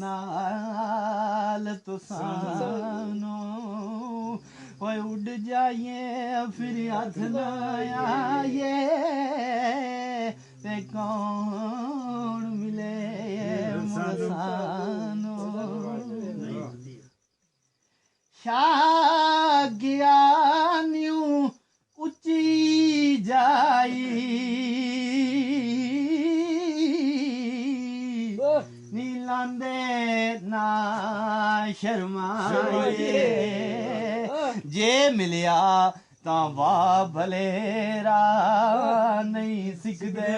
नाल तुसानो ओए उड़ जाइए फिर हाथ न आए ते कौन मिले मुरसानो शागियान्यू उच्ची जाई नीलांदे ना शर्माए जे मिलिया तां वाह भलेरा नहीं सिकदे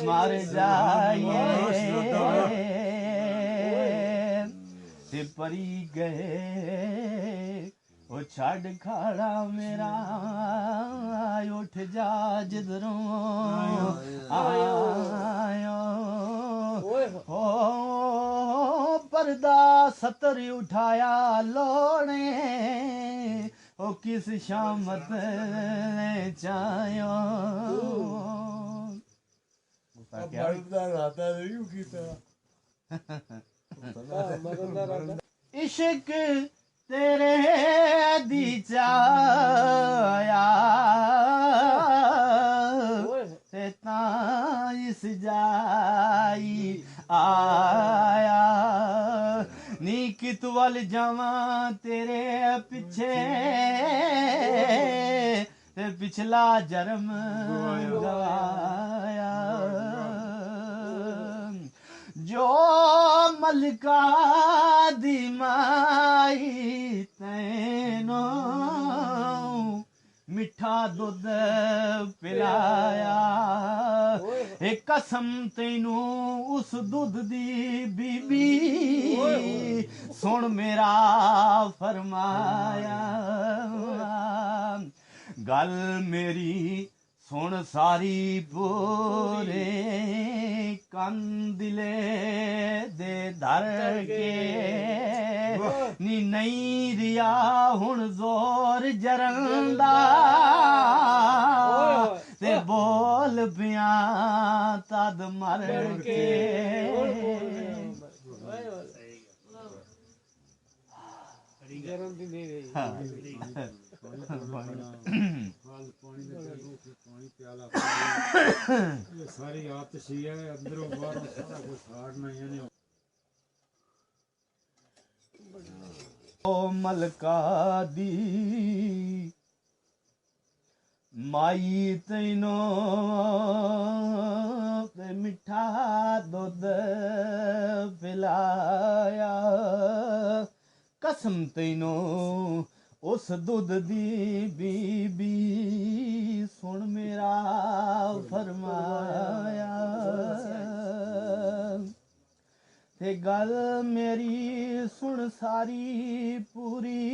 मर जाइए ते परी गए ओ छड़ खाड़ा मेरा उठ जा जिधरों आयो हो पर्दा सतर उठाया लोने ओ किस शामत ने चायो इश्क तेरे दी चाया ते तां इस जाई आया नी कित वल जावां तेरे पिछे ते पिछला जन्म गवाया जो मलका दी माई तैनो मिठा दुध पिलाया एक कसम तैनू उस दुध दी बीबी सुन मेरा फरमाया गल मेरी सुन सारी पूरे कन दिले दे धर के नी नहीं रिया हुण जोर जरंदा ते बोल पिया तद मर के सारी आतिशी है अंदरों बाहरों सारा कुछ फाड़ना ही है ओ मलका दी माई तैनो ते मिठा दुध पिलाया कसम तैनो उस दुध दी बीबी सुन मेरा फरमाया ते गल मेरी सुन सारी पूरी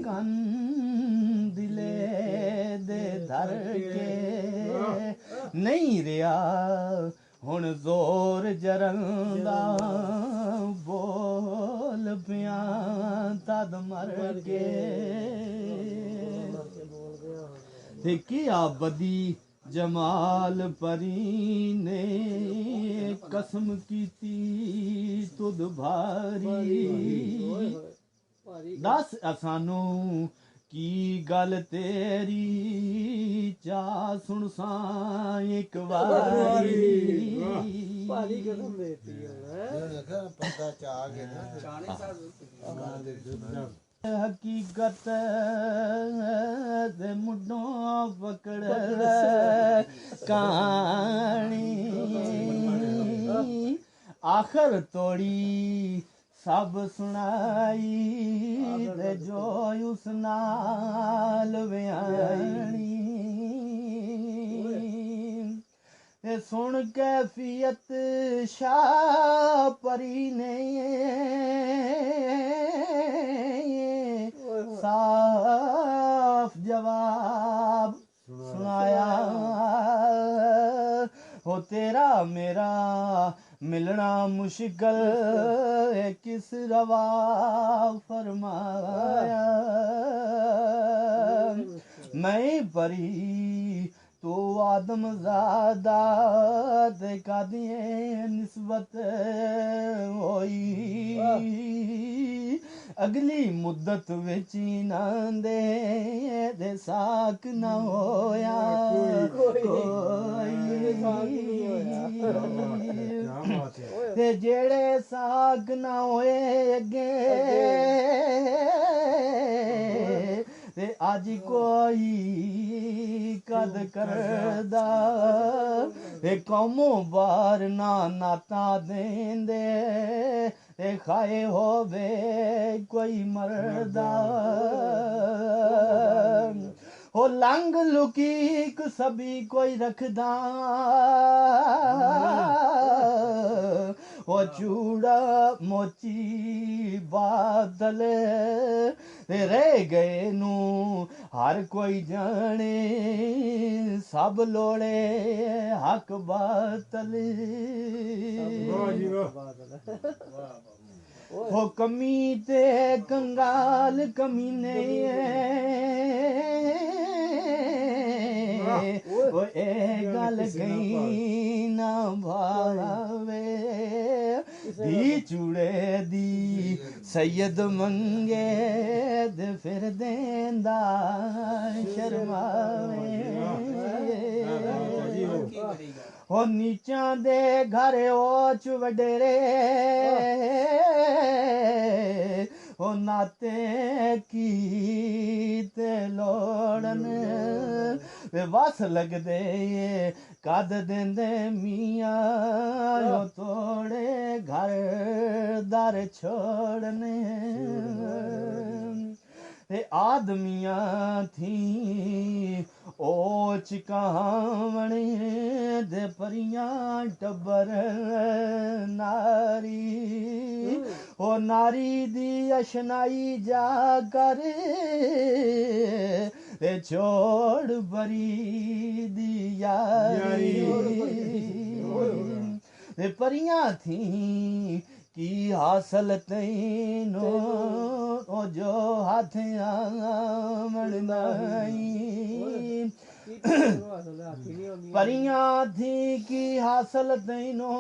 कन दिले दे धर के नहीं रिया हुण जोर जरंदा बोल पिया तद मर के ते क्या बदी जमाल परी ने कसम कीती तुद भारी दस सानू की गल तेरी चा सुन सा एक बारी हकीकत दे मुड्डों पकड़ कहानी आखर तोड़ी सब सुनाई ते जो उस नाल व्याणी ते सुन कैफियत शाह परी ने साफ जवाब सुनाया हो तेरा मेरा मिलना मुश्किल किस रवा फरमाया मैं परी तू आदम ज़ादा ते कादिए निस्बत होई अगली मुद्दत विच नांदे दे साक न होया क्या बात है ते जेड़े साक न होए अगे ते अज कोई कद करदा ते कौमों बार ना नाता देंदे ते खाए होवे कोई मरदा हो लंग लुकीक सभी कोई रखदा हो चूड़ा मोची बादल रह गए नू हर कोई जाने सब लोड़े हक बातल वाह जी वाह हो कमी ते कंगाल कमीने ओ ए गल कहीं ना भावे दी चूड़े दी सैयद मंगे ते फिर देंदा शर्मावे हो नीचां दे घर ओ च वडेरे हो नाते की ते लोड़न वे वस लगदे कद देंदे मियां ओ तोड़े घर दर छोड़ने ते आदमियां थी ओच कहावण दे परियां टब्बर नारी ओ नारी दी अशनाई जा कर ते छोड़ बरी दी यारी ते परियां थी की हासिल तैनो ओ जो हाथ आमण नाई परियां थी की हासिल तैनो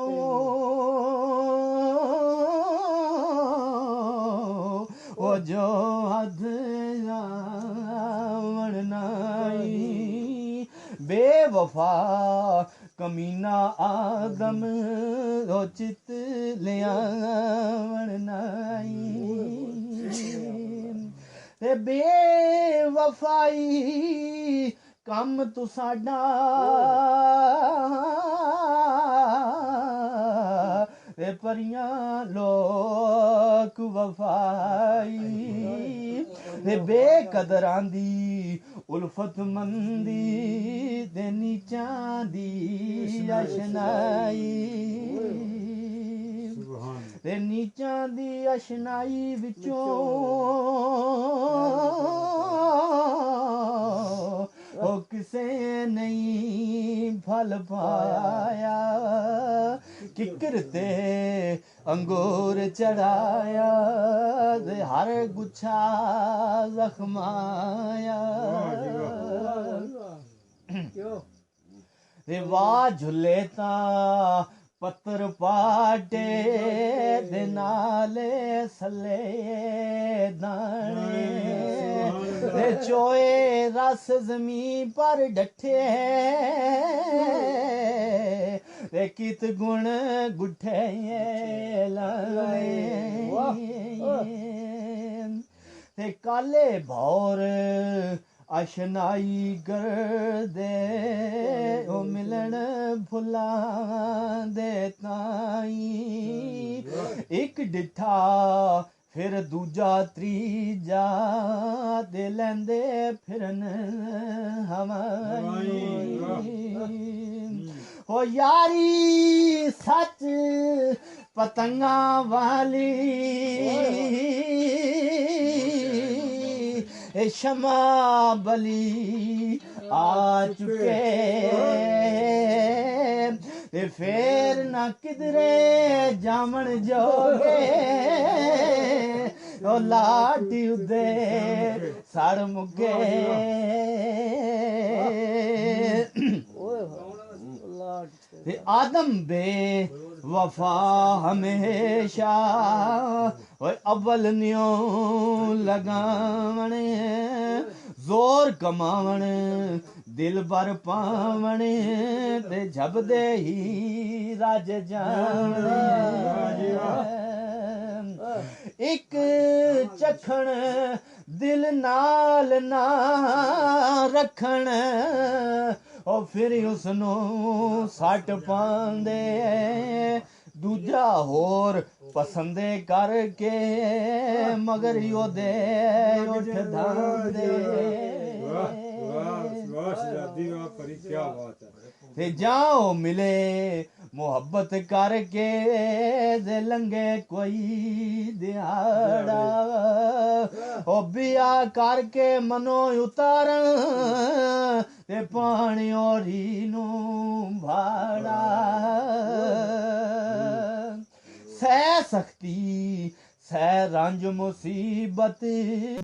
ओ जो हाथ आमण नाई बेवफा कमीना आदम ओ चित लियावण नाई ते बेवफाई कम तू साडा ते परियां लोक वफाई ते बेकदरां दी उल्फत मंदी ते नीचां दी अशनाई ते नीचां दी अशनाई विचों ओ किसे नहीं फल पाया किकर ते अंगूर चढ़ाया ते हर गुच्छा जख्माया ते वाह झुले ता पत्थर पाटे दे नाले सले दाने ते चोए रस जमीन पर डठे ते कित गुण गुठे लाए ते काले भौर अशनाई कर दे ओ मिलन फुला दे ताई एक डिठा फिर दूजा त्रीजा दे लेंदे फिरन हवाई ओ यारी सच पतंगा वाली शमा बली आ चुके ते फिर न किधरे जामन जोगे ओ लाटी उदे सड़ मुगे ते आदम बे वफा हमेशा ओए अव्वल न्यो लगावण जोर कमावण दिल बर पावण ते झबदे ही रज जावण एक चखण दिल नाल ना रखण ओ फिर उसनू सट पांदे दूजा होर पसंदे करके मगर योदे उठ धांदे वाह शहजादी वाह परी क्या बात है ते जाओ मिले मोहब्बत करके दे लंगे कोई दिहाड़ा ओ बिया करके मनो उतारण ते पानी ओरी नू भाड़ा सह सख्ती सह रंज मुसीबत